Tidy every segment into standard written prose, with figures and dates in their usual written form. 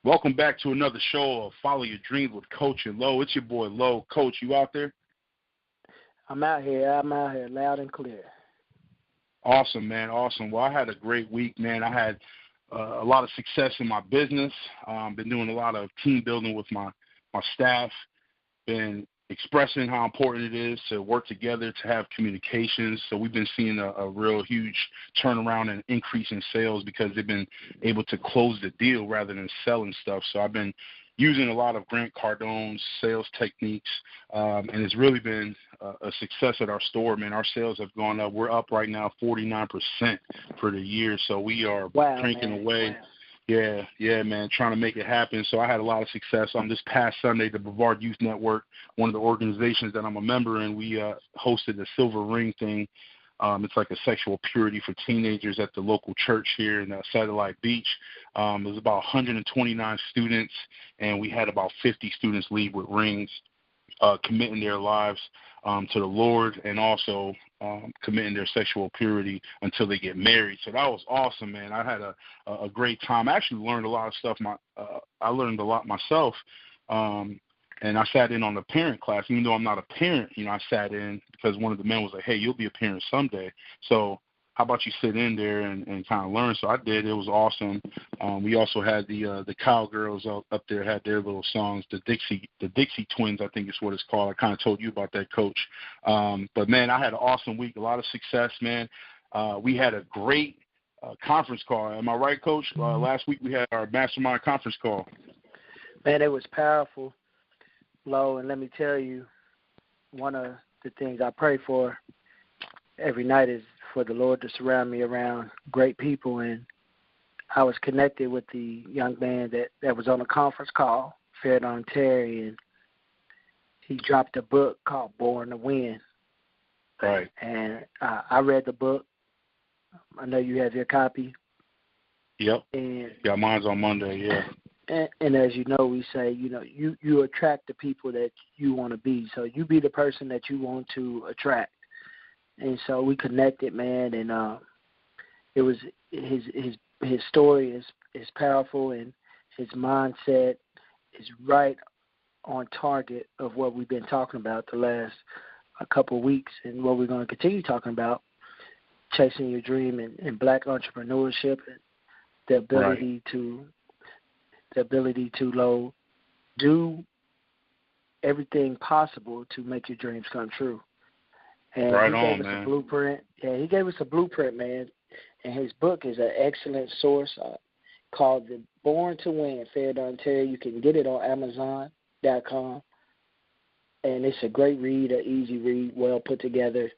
Welcome back to another show of Follow Your Dreams with Coach and Lo. It's your boy Lo. Coach, you out there? I'm out here, loud and clear. Awesome, man. Awesome. Well, I had a great week, man. I had a lot of success in my business. Been doing a lot of team building with my staff. Been expressing how important it is to work together, to have communications. So we've been seeing a real huge turnaround and increase in sales because they've been able to close the deal rather than selling stuff. So I've been using a lot of Grant Cardone's sales techniques, and it's really been a success at our store, man. Our sales have gone up. We're up right now 49% for the year, so we are cranking away. Wow. Yeah, man, trying to make it happen. So I had a lot of success. This past Sunday, the Brevard Youth Network, one of the organizations that I'm a member in, we hosted a Silver Ring thing. It's like a sexual purity for teenagers at the local church here in Satellite Beach. It was about 129 students, and we had about 50 students leave with rings, committing their lives to the Lord, and also committing their sexual purity until they get married. So that was awesome, man. I had a great time. I actually learned a lot of stuff. I learned a lot myself. And I sat in on the parent class. Even though I'm not a parent, I sat in because one of the men was like, hey, you'll be a parent someday. So how about you sit in there and kind of learn? So I did. It was awesome. We also had the Cowgirls up there, had their little songs, the Dixie Twins, I think is what it's called. I kind of told you about that, Coach. But, man, I had an awesome week, a lot of success, man. We had a great conference call. Am I right, Coach? Last week we had our mastermind conference call. Man, it was powerful. Lo, and let me tell you, one of the things I pray for every night is for the Lord to surround me around great people. And I was connected with the young man that was on a conference call, Fairdown Terry, and he dropped a book called Born to Win. Right. And I read the book. I know you have your copy. Yep. And got mine's on Monday, yeah. And as you know, we say, you attract the people that you want to be. So you be the person that you want to attract. And so we connected, man, and it was his story is powerful, and his mindset is right on target of what we've been talking about the last couple of weeks, and what we're going to continue talking about, chasing your dream and black entrepreneurship, and the ability to do everything possible to make your dreams come true. And right he on, gave us man. a blueprint. Yeah, he gave us a blueprint, man. And his book is an excellent source called The Born to Win, Fairdown Terry. You can get it on Amazon.com. And it's a great read, an easy read, well put together.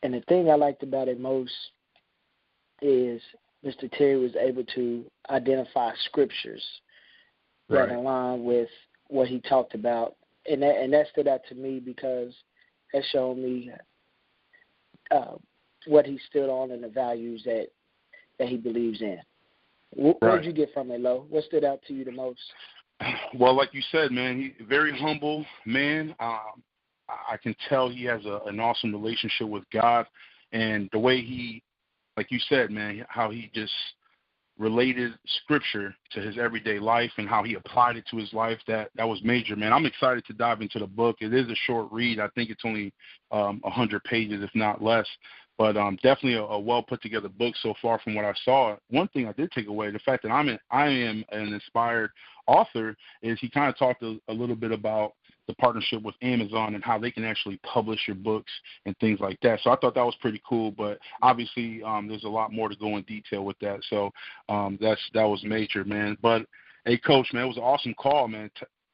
And the thing I liked about it most is Mr. Terry was able to identify scriptures that align with what he talked about. And that stood out to me because that showed me what he stood on and the values that he believes in. What did you get from it, Lo? What stood out to you the most? Well, like you said, man, he's a very humble man. I can tell he has an awesome relationship with God, and the way he, like you said, man, how he just related scripture to his everyday life and how he applied it to his life, that was major, man. I'm excited to dive into the book. It is a short read. I think it's only 100 pages, if not less, but definitely a well put together book so far from what I saw. One thing I did take away, the fact that I am an inspired author, is he kind of talked a little bit about the partnership with Amazon and how they can actually publish your books and things like that. So I thought that was pretty cool, but obviously there's a lot more to go in detail with that. So that was major, man. But, hey, Coach, man, it was an awesome call, man.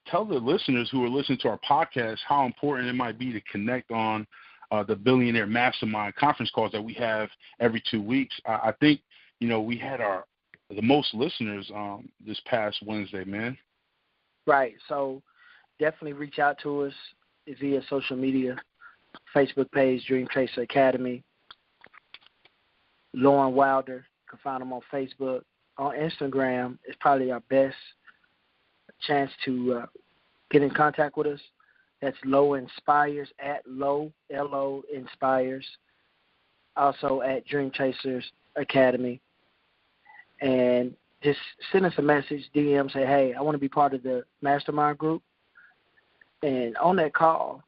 Tell the listeners who are listening to our podcast how important it might be to connect on the Billionaire Mastermind conference calls that we have every 2 weeks. I think, we had the most listeners this past Wednesday, man. Right. So definitely reach out to us via social media, Facebook page, Dream Chaser Academy. Lauren Wilder, you can find him on Facebook. On Instagram is probably our best chance to get in contact with us. That's Lo Inspires, at Lo, L-O Inspires. Also at Dream Chasers Academy. And just send us a message, DM, say, hey, I want to be part of the mastermind group. And on that call,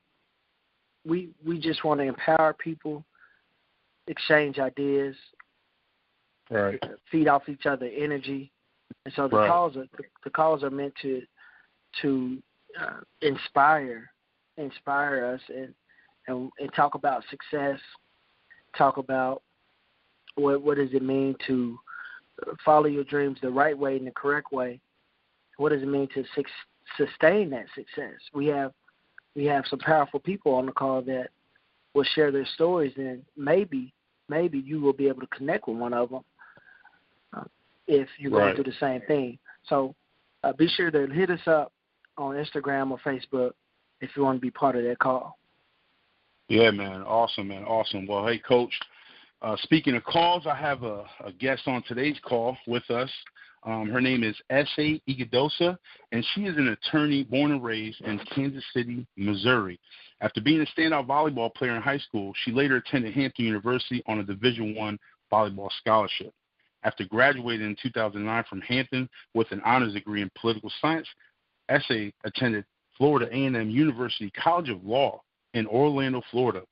we just want to empower people, exchange ideas, right, feed off each other energy. And so the calls are meant to inspire us and talk about success, talk about what does it mean to follow your dreams the right way and the correct way. What does it mean to sustain that success? We have some powerful people on the call that will share their stories, and maybe you will be able to connect with one of them if you're going through the same thing. So be sure to hit us up on Instagram or Facebook if you want to be part of that call. Yeah, man. Awesome, man. Awesome. Well, hey, Coach, speaking of calls, I have a guest on today's call with us. Her name is Ese Ighedosa, and she is an attorney born and raised in Kansas City, Missouri. After being a standout volleyball player in high school, she later attended Hampton University on a Division I volleyball scholarship. After graduating in 2009 from Hampton with an honors degree in political science, Ese attended Florida A&M University College of Law in Orlando, Florida.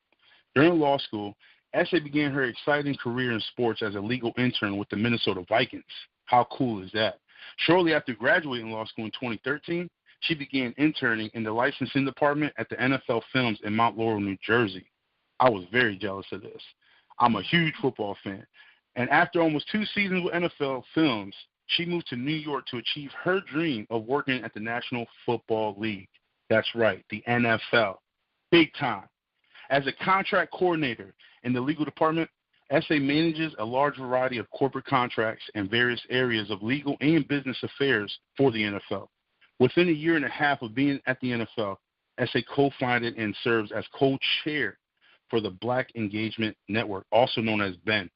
During law school, Ese began her exciting career in sports as a legal intern with the Minnesota Vikings. How cool is that? Shortly after graduating law school in 2013, she began interning in the licensing department at the NFL Films in Mount Laurel, New Jersey. I was very jealous of this. I'm a huge football fan. And after almost 2 seasons with NFL Films, she moved to New York to achieve her dream of working at the National Football League. That's right, the NFL. Big time. As a contract coordinator in the legal department, Ese manages a large variety of corporate contracts in various areas of legal and business affairs for the NFL. Within a year and a half of being at the NFL, Ese co-founded and serves as co-chair for the Black Engagement Network, also known as BEN,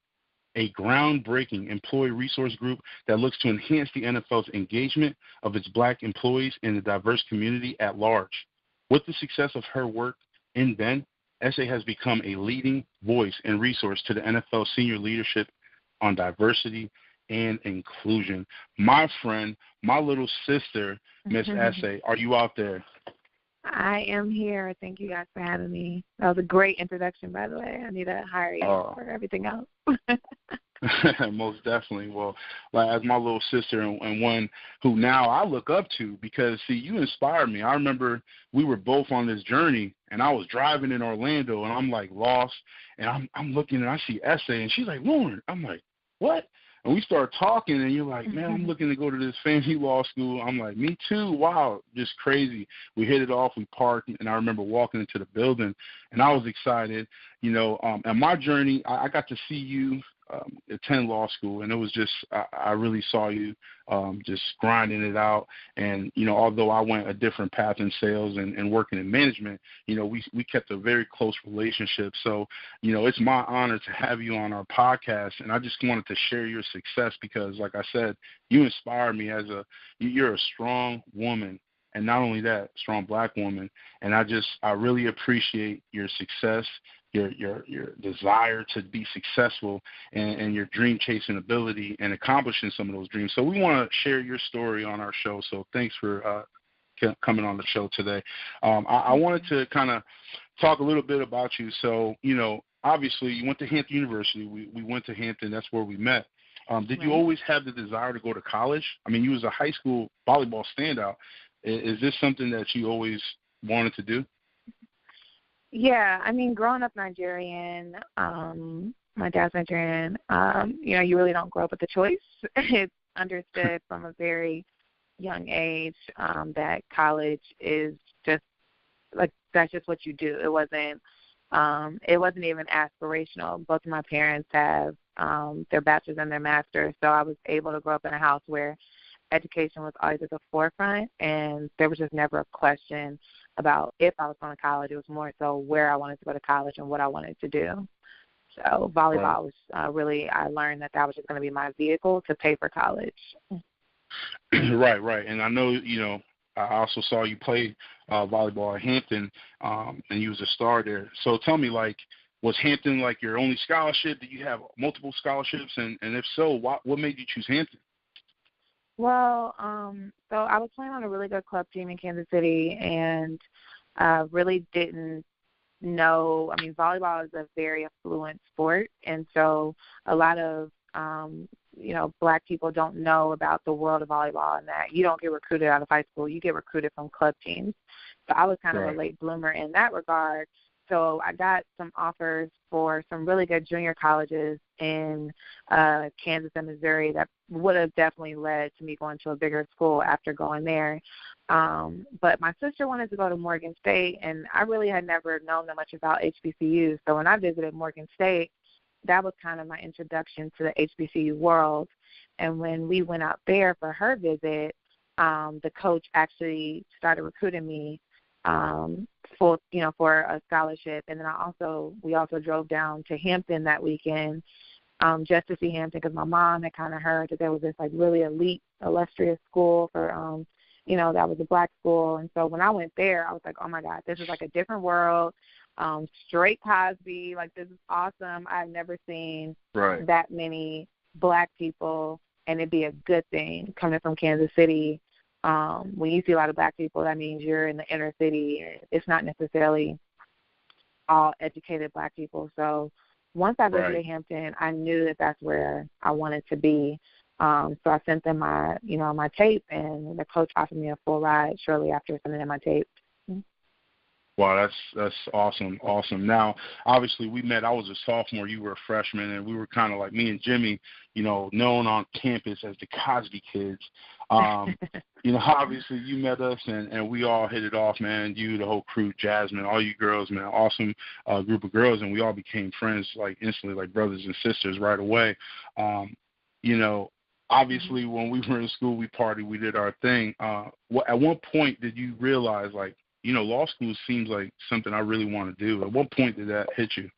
a groundbreaking employee resource group that looks to enhance the NFL's engagement of its Black employees and the diverse community at large. With the success of her work in BEN, Ese has become a leading voice and resource to the NFL senior leadership on diversity and inclusion. My friend, my little sister, Miss Ese, are you out there? I am here. Thank you guys for having me. That was a great introduction, by the way. I need to hire you for everything else. Most definitely. Well, like, as my little sister and one who now I look up to because, see, you inspired me. I remember we were both on this journey, and I was driving in Orlando, and I'm, like, lost. And I'm looking, and I see Ese, and she's like, Lauren. I'm like, what? And we start talking, and you're like, man, I'm looking to go to this fancy law school. I'm like, me too. Wow, just crazy. We hit it off. We parked, and I remember walking into the building, and I was excited. You know, and my journey, I got to see you attend law school, and it was just I really saw you just grinding it out. And, you know, although I went a different path in sales and working in management, you know, we kept a very close relationship. So, you know, it's my honor to have you on our podcast, and I just wanted to share your success because, like I said, you inspire me you're a strong woman. And not only that, strong Black woman. And I really appreciate your success, your desire to be successful, and your dream chasing ability and accomplishing some of those dreams. So we want to share your story on our show. So thanks for coming on the show today. I wanted to kind of talk a little bit about you. So, you know, obviously you went to Hampton University. We went to Hampton. That's where we met. Did you always have the desire to go to college? I mean, you was a high school volleyball standout. Is this something that you always wanted to do? Yeah, I mean, growing up Nigerian, my dad's Nigerian, you know, you really don't grow up with a choice. It's understood from a very young age that college is just, like, that's just what you do. It wasn't even aspirational. Both of my parents have their bachelor's and their master's, so I was able to grow up in a house where education was always at the forefront, and there was just never a question about if I was going to college. It was more so where I wanted to go to college and what I wanted to do. So volleyball was really, I learned that was just going to be my vehicle to pay for college. Right. And I know, you know, I also saw you play volleyball at Hampton, and you was a star there. So tell me, like, was Hampton, like, your only scholarship? Did you have multiple scholarships? And if so, what made you choose Hampton? Well, so I was playing on a really good club team in Kansas City, and really didn't know. I mean, volleyball is a very affluent sport, and so a lot of Black people don't know about the world of volleyball, and that you don't get recruited out of high school. You get recruited from club teams. So I was kind of a late bloomer in that regard. So I got some offers for some really good junior colleges in Kansas and Missouri that would have definitely led to me going to a bigger school after going there. But my sister wanted to go to Morgan State, and I really had never known that much about HBCUs. So when I visited Morgan State, that was kind of my introduction to the HBCU world. And when we went out there for her visit, the coach actually started recruiting me for a scholarship. And then we also drove down to Hampton that weekend just to see Hampton, because my mom had kind of heard that there was this like really elite, illustrious school for that was a Black school. And so when I went there, I was like, oh my God, this is like a different world. Straight Cosby, like this is awesome. I've never seen that many Black people, and it'd be a good thing coming from Kansas City. When you see a lot of Black people, that means you're in the inner city. It's not necessarily all educated Black people. So once I visited Hampton, I knew that that's where I wanted to be. So I sent them my tape, and the coach offered me a full ride shortly after sending them my tape. Wow, that's awesome. Now, obviously, we met. I was a sophomore. You were a freshman, and we were kind of like me and Jimmy, known on campus as the Cosby kids. Obviously, you met us, and we all hit it off, man. You, the whole crew, Jasmine, all you girls, man, awesome group of girls, and we all became friends like instantly, like brothers and sisters right away. Obviously, when we were in school, we partied, we did our thing. At what point did you realize, like, law school seems like something I really want to do? At what point did that hit you?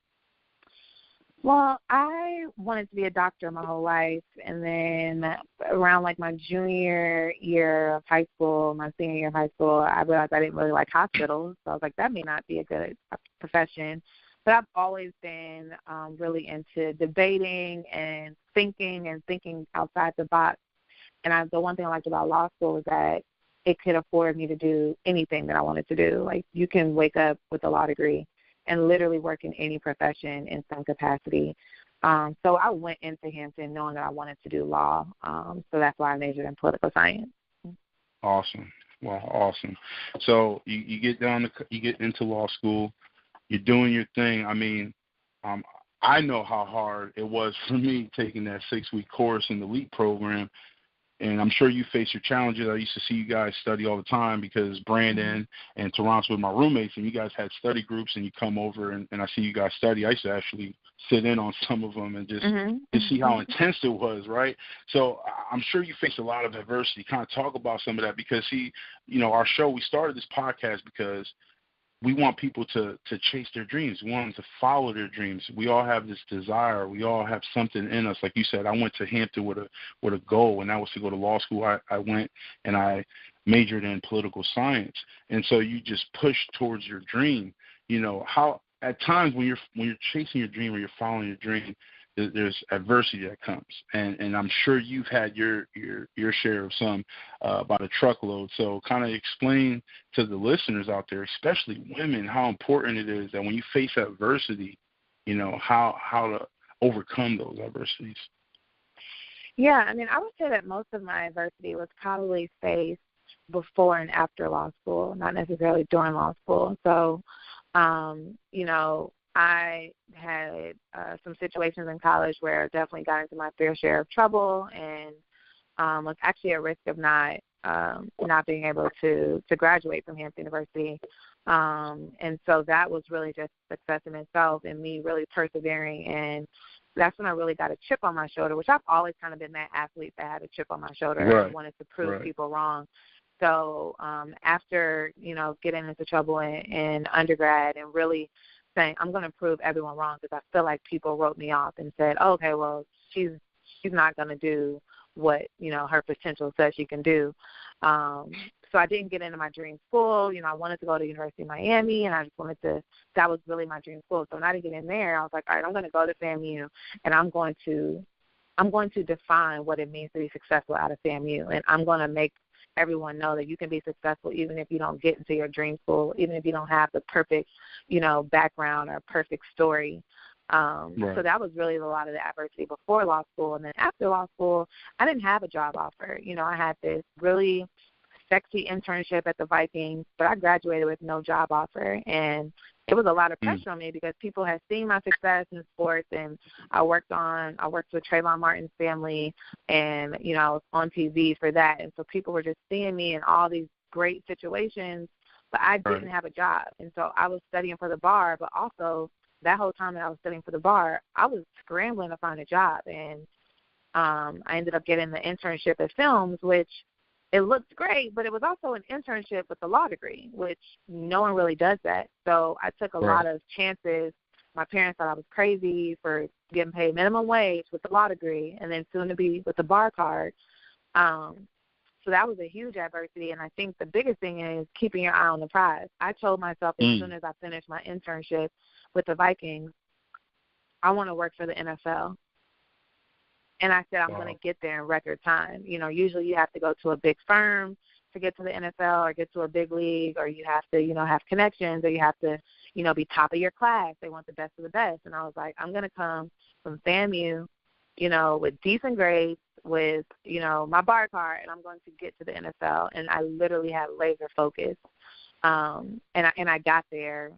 Well, I wanted to be a doctor my whole life, and then around like my junior year of high school, my senior year of high school, I realized I didn't really like hospitals. So I was like, that may not be a good profession. But I've always been really into debating and thinking outside the box. And the one thing I liked about law school is that it could afford me to do anything that I wanted to do. Like, you can wake up with a law degree and literally work in any profession in some capacity. So I went into Hampton knowing that I wanted to do law. So that's why I majored in political science. Awesome. Wow, awesome. So you get into law school, you're doing your thing. I mean, I know how hard it was for me taking that 6-week course in the LEAP program. And I'm sure you face your challenges. I used to see you guys study all the time because Brandon and Terrence were my roommates, and you guys had study groups, and you come over, and I see you guys study. I used to actually sit in on some of them and just to see how intense it was, right? So I'm sure you face a lot of adversity. Kind of talk about some of that, because, our show, we started this podcast because we want people to chase their dreams. We want them to follow their dreams. We all have this desire. We all have something in us. Like you said, I went to Hampton with a goal, and that was to go to law school. I went and I majored in political science. And so you just push towards your dream. How at times when you're chasing your dream or you're following your dream, there's adversity that comes, and I'm sure you've had your share of some, about a truckload. So kind of explain to the listeners out there, especially women, how important it is that when you face adversity, how to overcome those adversities. Yeah, I mean, I would say that most of my adversity was probably faced before and after law school, not necessarily during law school. So, I had some situations in college where I definitely got into my fair share of trouble, and was actually at risk of not being able to graduate from Hampton University. And so that was really just success in itself, and me really persevering. And that's when I really got a chip on my shoulder, which I've always kind of been that athlete that had a chip on my shoulder and wanted to prove people wrong. So after, getting into trouble in undergrad and really saying, I'm going to prove everyone wrong, because I feel like people wrote me off and said, oh, okay, well, she's not going to do what, her potential says she can do. So I didn't get into my dream school. I wanted to go to University of Miami, and I just wanted to, that was really my dream school. So when I didn't get in there, I was like, all right, I'm going to go to FAMU, and I'm going to I'm going to define what it means to be successful out of FAMU, and I'm going to make everyone know that you can be successful even if you don't get into your dream school, even if you don't have the perfect, background or perfect story. Right. So that was really a lot of the adversity before law school. And then after law school, I didn't have a job offer. I had this really sexy internship at the Vikings, but I graduated with no job offer. And it was a lot of pressure on me because people had seen my success in sports, and I worked with Trayvon Martin's family, and, I was on TV for that. And so people were just seeing me in all these great situations, but I didn't have a job. And so I was studying for the bar, but also that whole time that I was studying for the bar, I was scrambling to find a job. And I ended up getting the internship at Films, which it looked great, but it was also an internship with a law degree, which no one really does that. So I took a lot of chances. My parents thought I was crazy for getting paid minimum wage with the law degree and then soon to be with the bar card. So that was a huge adversity, and I think the biggest thing is keeping your eye on the prize. I told myself as soon as I finished my internship with the Vikings, I want to work for the NFL. And I said I'm going to get there in record time. Usually you have to go to a big firm to get to the NFL or get to a big league, or you have to, have connections, or you have to, be top of your class. They want the best of the best. And I was like, I'm going to come from FAMU, with decent grades, with, my bar card, and I'm going to get to the NFL. And I literally had laser focus. And I got there,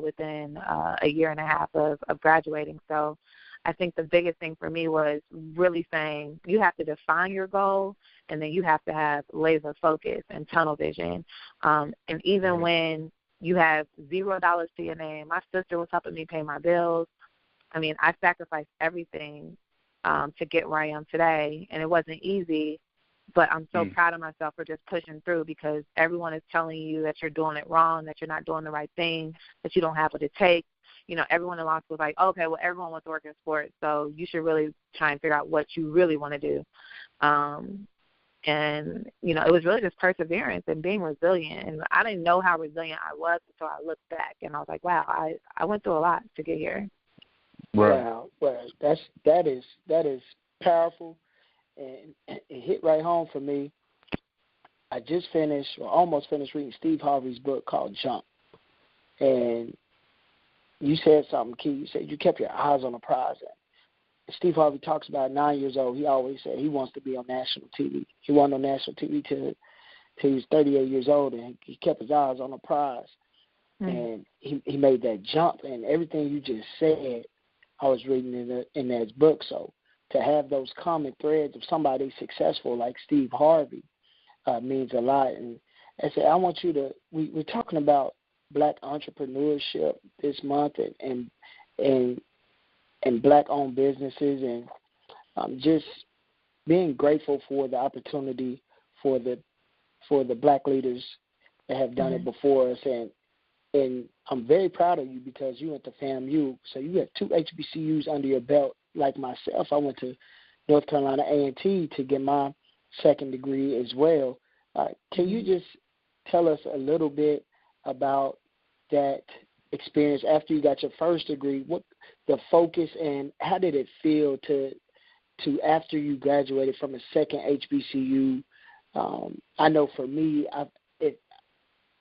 within a year and a half of graduating. So I think the biggest thing for me was really saying you have to define your goal, and then you have to have laser focus and tunnel vision. And even when you have $0 to your name, my sister was helping me pay my bills. I mean, I sacrificed everything to get where I am today, and it wasn't easy. But I'm so proud of myself for just pushing through, because everyone is telling you that you're doing it wrong, that you're not doing the right thing, that you don't have what it takes. Everyone in law school is like, okay, well, everyone wants to work in sports, so you should really try and figure out what you really want to do. And, it was really just perseverance and being resilient. And I didn't know how resilient I was until I looked back, and I was like, wow, I went through a lot to get here. Right. Wow, well, that is powerful, and it hit right home for me. I just almost finished reading Steve Harvey's book called Jump, and you said something key. You said you kept your eyes on the prize. And Steve Harvey talks about 9 years old. He always said he wants to be on national TV. He wasn't on national TV till he was 38 years old, and he kept his eyes on the prize. And he made that jump, and everything you just said, I was reading in that book. So to have those common threads of somebody successful like Steve Harvey means a lot. And I said, I want you to, we're talking about Black entrepreneurship this month, and Black-owned businesses, and just being grateful for the opportunity for the Black leaders that have done it before us. And I'm very proud of you, because you went to FAMU, so you have 2 HBCUs under your belt. Like myself, I went to North Carolina A&T to get my second degree as well. Can you just tell us a little bit about that experience after you got your first degree? What the focus, and how did it feel to after you graduated from a second HBCU? I know for me, it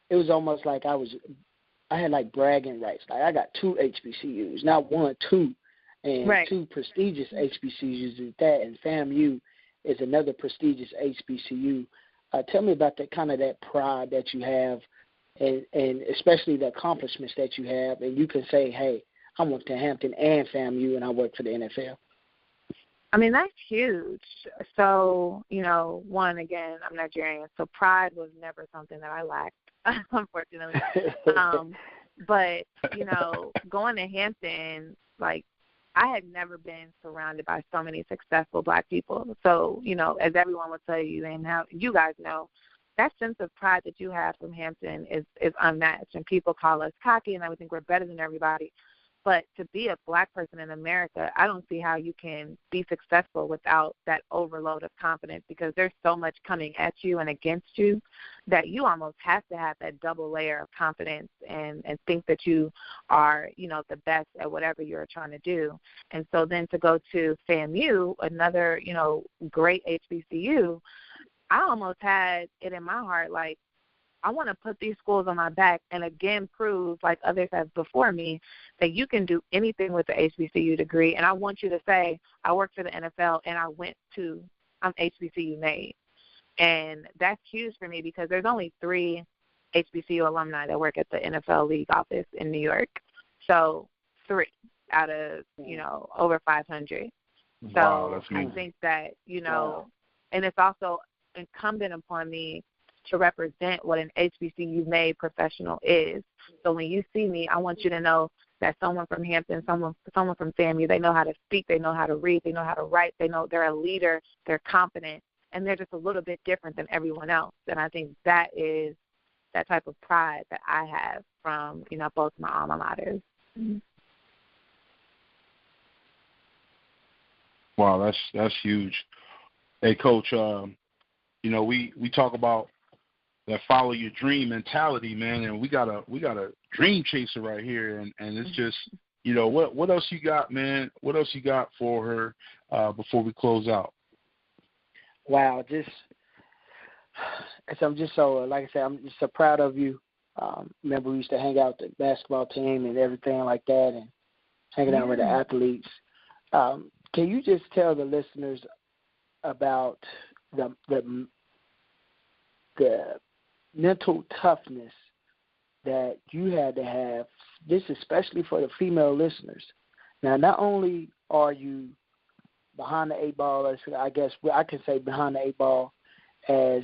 was almost like I had like bragging rights. Like I got 2 HBCUs, not 1, 2, and 2 prestigious HBCUs at that. And FAMU is another prestigious HBCU. Tell me about that pride that you have, and especially the accomplishments that you have, and you can say, hey, I went to Hampton and FAMU, and I work for the NFL. I mean, that's huge. So, one, again, I'm Nigerian, so pride was never something that I lacked, unfortunately. But, going to Hampton, like, I had never been surrounded by so many successful Black people. So, as everyone would tell you, and how you guys know, that sense of pride that you have from Hampton is unmatched. And people call us cocky, and we think we're better than everybody. But to be a black person in America, I don't see how you can be successful without that overload of confidence, because there's so much coming at you and against you that you almost have to have that double layer of confidence and think that you are, the best at whatever you're trying to do. And so then to go to FAMU, another, great HBCU, I almost had it in my heart, like, I want to put these schools on my back and again prove, like others have before me, that you can do anything with the HBCU degree. And I want you to say, I work for the NFL and I'm HBCU made. And that's huge for me because there's only 3 HBCU alumni that work at the NFL league office in New York. So 3 out of, over 500. Wow, so that's amazing. I think that, and it's also incumbent upon me to represent what an HBCU made professional is. So when you see me, I want you to know that someone from Hampton, someone from FAMU, they know how to speak, they know how to read, they know how to write, they know they're a leader, they're confident, and they're just a little bit different than everyone else. And I think that is that type of pride that I have from, both my alma maters. Mm-hmm. Wow, that's huge. Hey, Coach, we talk about that follow your dream mentality, man, and we got a dream chaser right here, and it's just, what else you got, man? What else you got for her before we close out? Wow, I'm just so, like I said, I'm just so proud of you. Remember, we used to hang out with the basketball team and everything like that, and hanging out with the athletes. Can you just tell the listeners about the mental toughness that you had to have, this especially for the female listeners? Now, not only are you behind the 8 ball, I guess I can say behind the 8 ball as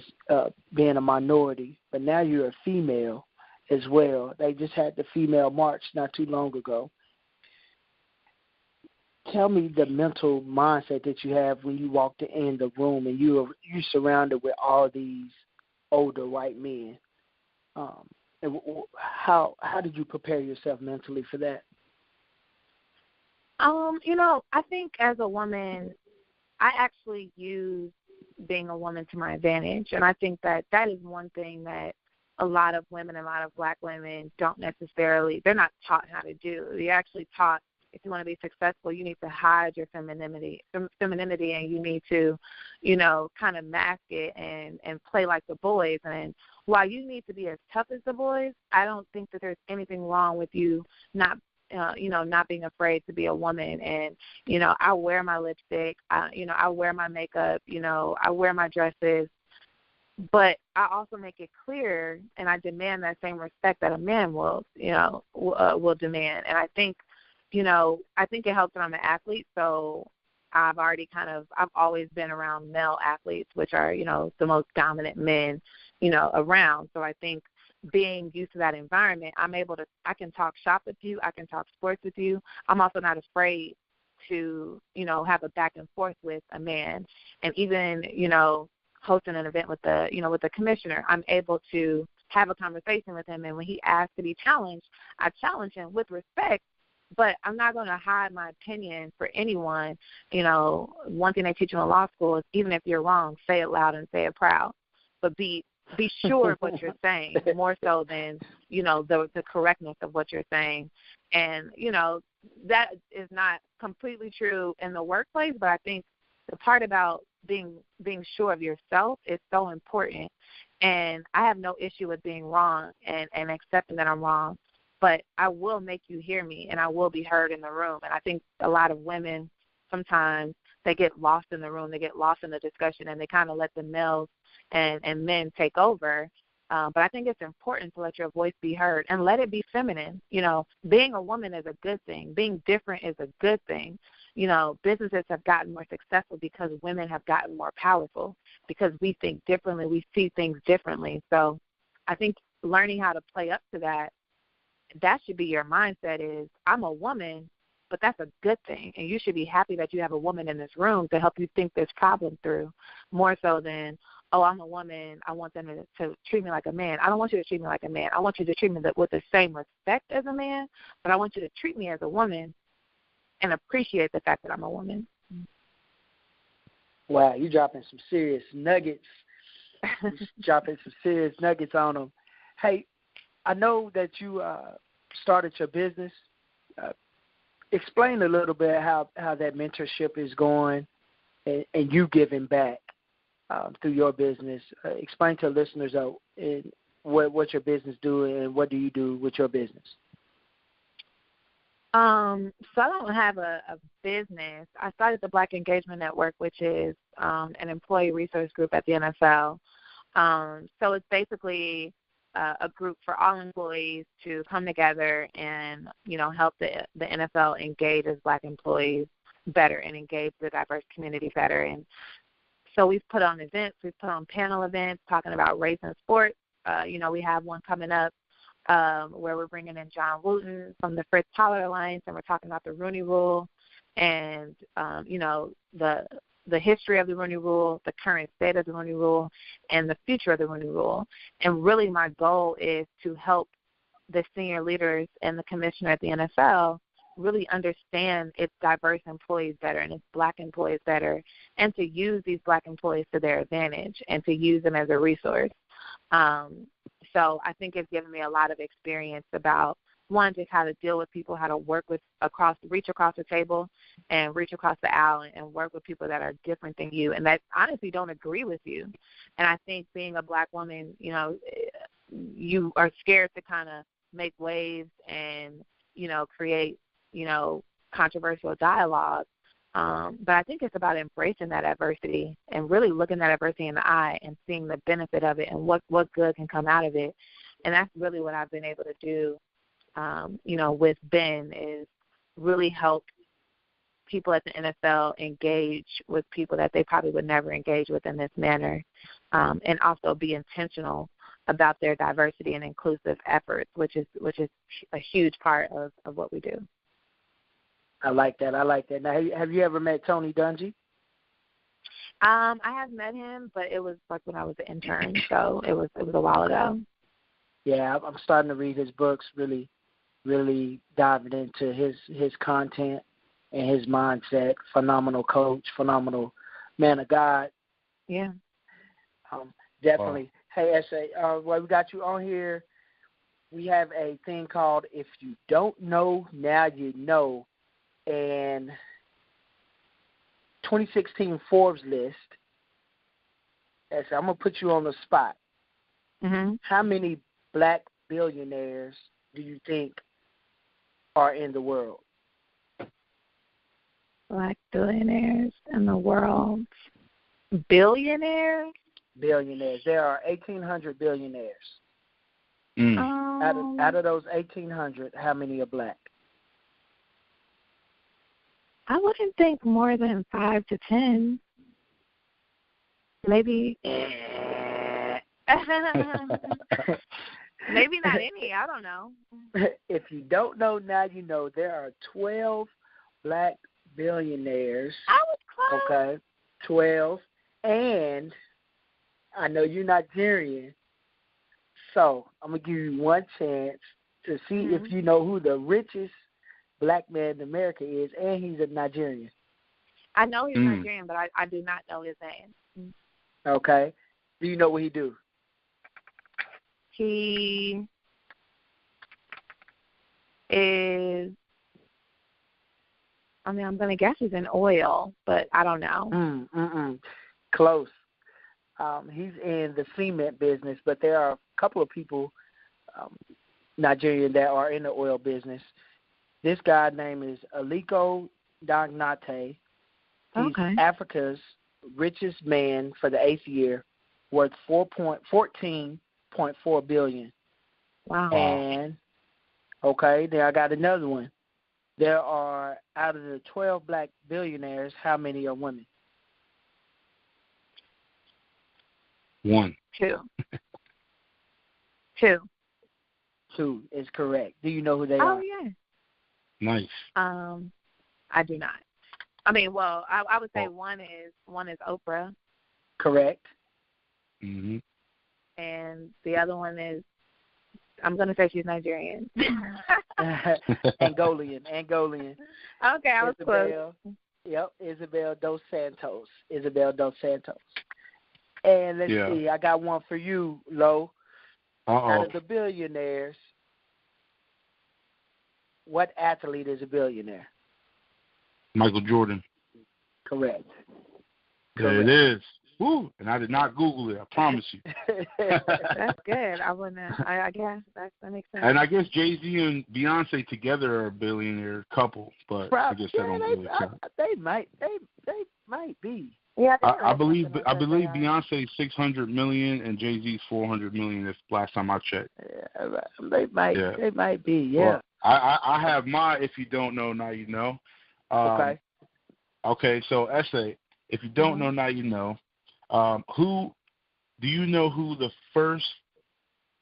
being a minority, but now you're a female as well. They just had the female march not too long ago. Tell me the mental mindset that you have when you walked in the room and you're surrounded with all these older white men. And how did you prepare yourself mentally for that? I think as a woman, I actually use being a woman to my advantage, and I think that is one thing that a lot of women, a lot of black women don't necessarily, they're not taught how to do. They're actually taught, if you want to be successful, you need to hide your femininity, and you need to, kind of mask it and play like the boys. And while you need to be as tough as the boys, I don't think that there's anything wrong with you not being afraid to be a woman. And, I wear my lipstick, I wear my makeup, I wear my dresses, but I also make it clear, and I demand that same respect that a man will demand. And I think it helps that I'm an athlete, so I've always been around male athletes, which are, the most dominant men, around. So I think being used to that environment, I can talk shop with you, I can talk sports with you. I'm also not afraid to, have a back and forth with a man. And even, hosting an event with the commissioner, I'm able to have a conversation with him. And when he asks to be challenged, I challenge him with respect. But I'm not going to hide my opinion for anyone. One thing they teach you in law school is even if you're wrong, say it loud and say it proud. But be sure of what you're saying, more so than, the correctness of what you're saying. And, that is not completely true in the workplace, but I think the part about being sure of yourself is so important. And I have no issue with being wrong and accepting that I'm wrong. But I will make you hear me, and I will be heard in the room. And I think a lot of women, sometimes they get lost in the room, they get lost in the discussion, and they kind of let the males and men take over. But I think it's important to let your voice be heard and let it be feminine. Being a woman is a good thing. Being different is a good thing. Businesses have gotten more successful because women have gotten more powerful, because we think differently, we see things differently. So I think learning how to play up to that should be your mindset, is I'm a woman, but that's a good thing. And you should be happy that you have a woman in this room to help you think this problem through, more so than, oh, I'm a woman, I want them to treat me like a man. I don't want you to treat me like a man. I want you to treat me with the same respect as a man, but I want you to treat me as a woman and appreciate the fact that I'm a woman. Wow, you dropping some serious nuggets. Dropping some serious nuggets on them. Hey, I know that you started your business. Explain a little bit how that mentorship is going and you giving back through your business. Explain to listeners what your business do and what do you do with your business. So I don't have a business. I started the Black Engagement Network, which is an employee resource group at the NFL. So it's basically a group for all employees to come together and, help the NFL engage as Black employees better and engage the diverse community better. And so we've put on events. We've put on panel events talking about race in sports. We have one coming up where we're bringing in John Wooten from the Fritz Pollard Alliance, and we're talking about the Rooney Rule and, the history of the Rooney Rule, the current state of the Rooney Rule, and the future of the Rooney Rule. And really my goal is to help the senior leaders and the commissioner at the NFL really understand its diverse employees better and its Black employees better, and to use these Black employees to their advantage and to use them as a resource. So I think it's given me a lot of experience about, one, just how to deal with people, how to work with reach across the table and reach across the aisle and work with people that are different than you and that honestly don't agree with you. And I think being a Black woman, you are scared to kind of make waves and, create, controversial dialogue. But I think it's about embracing that adversity and really looking that adversity in the eye and seeing the benefit of it and what good can come out of it. And that's really what I've been able to do, with Ben, is really help people at the NFL engage with people that they probably would never engage with in this manner, and also be intentional about their diversity and inclusive efforts, which is a huge part of what we do. I like that. Now, have you ever met Tony Dungy? I have met him, but it was like when I was an intern, so it was a while ago. Yeah, I'm starting to read his books, really diving into his content and his mindset. Phenomenal coach, phenomenal man of God. Yeah. Definitely. Wow. Hey, Ese, well, we got you on here. We have a thing called If You Don't Know, Now You Know. And 2016 Forbes list. Ese, I'm going to put you on the spot. Mm-hmm. How many Black billionaires do you think are in the world? Black billionaires in the world. Billionaires? Billionaires. There are 1,800 billionaires. Mm. Out of those 1,800, how many are Black? I wouldn't think more than 5 to 10. Maybe. Maybe not any. I don't know. If you don't know, now you know. There are 12 Black billionaires. I was close. Okay, 12. And I know you're Nigerian, so I'm going to give you one chance to see if you know who the richest Black man in America is, and he's a Nigerian. I know he's Nigerian, but I do not know his name. Okay. Do you know what he do? He is, I'm going to guess he's in oil, but I don't know. Close. He's in the cement business, but there are a couple of people, Nigerian, that are in the oil business. This guy's name is Aliko Dangote. He's Africa's richest man for the 8th year, worth $14.4 billion. Wow. And, then I got another one. There are, out of the 12 Black billionaires, how many are women? 1. 2. 2. 2 is correct. Do you know who they are? Oh, yeah. Nice. I do not. I mean, well, I would say one is Oprah. Correct. Mhm. And the other one is, I'm going to say she's Nigerian. Angolian. Okay, I was close. Yep, Isabel dos Santos. And let's see, I got one for you, Lo. Out of the billionaires, what athlete is a billionaire? Michael Jordan. Correct. There it is. Woo! And I did not Google it. I promise you. That's good. I wouldn't. I guess that makes sense. And I guess Jay-Z and Beyonce together are a billionaire couple, but I guess that don't really count. They might be. Yeah, I believe Beyonce's $600 million and Jay-Z's $400 million. That's last time I checked. Yeah, they might be. Yeah. Well, I have my. If you don't know, now you know. Okay. Okay. So essay. If you don't know, now you know. Who do you know who the first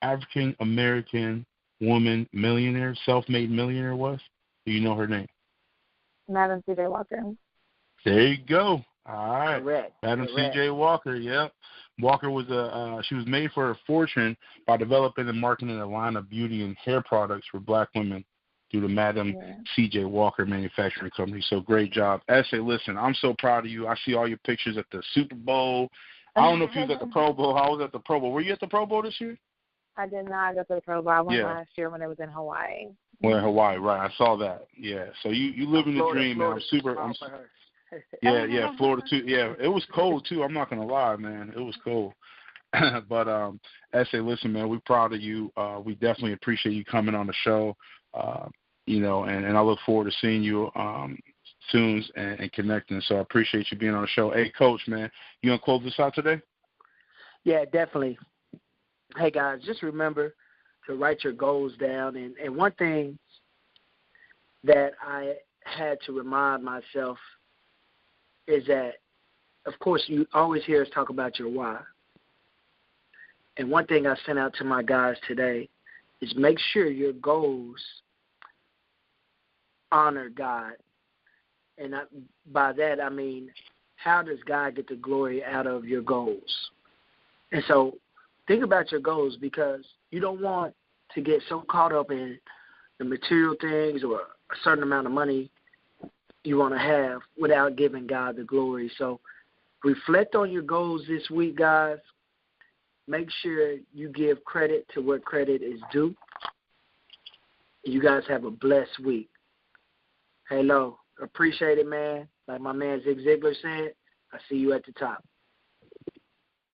African American woman millionaire, self-made millionaire was? Do you know her name? Madam C.J. Walker. There you go. All right. Correct. Madam C.J. Walker. Yep. Walker was she was made for her fortune by developing and marketing a line of beauty and hair products for black women through the Madam C.J. Walker Manufacturing Company. So great job. Essay, listen, I'm so proud of you. I see all your pictures at the Super Bowl. I don't know if you was at the Pro Bowl. I was at the Pro Bowl. Were you at the Pro Bowl this year? I did not go to the Pro Bowl. I went last year when it was in Hawaii. Well, in Hawaii, right. I saw that. Yeah. So you living the dream, man. Yeah, Florida too. Yeah, it was cold too. I'm not gonna lie, man. It was cold. But Essay, listen, man, we're proud of you. We definitely appreciate you coming on the show. And I look forward to seeing you soon and connecting. So I appreciate you being on the show. Hey, Coach, man, you gonna close this out today? Yeah, definitely. Hey guys, just remember to write your goals down. And one thing that I had to remind myself is that, of course, you always hear us talk about your why. And one thing I sent out to my guys today is make sure your goals honor God. And by that I mean, how does God get the glory out of your goals? And so think about your goals, because you don't want to get so caught up in the material things or a certain amount of money you want to have without giving God the glory. So reflect on your goals this week, guys. Make sure you give credit to where credit is due. You guys have a blessed week. Hey, Lo, appreciate it, man. Like my man Zig Ziglar said, I see you at the top.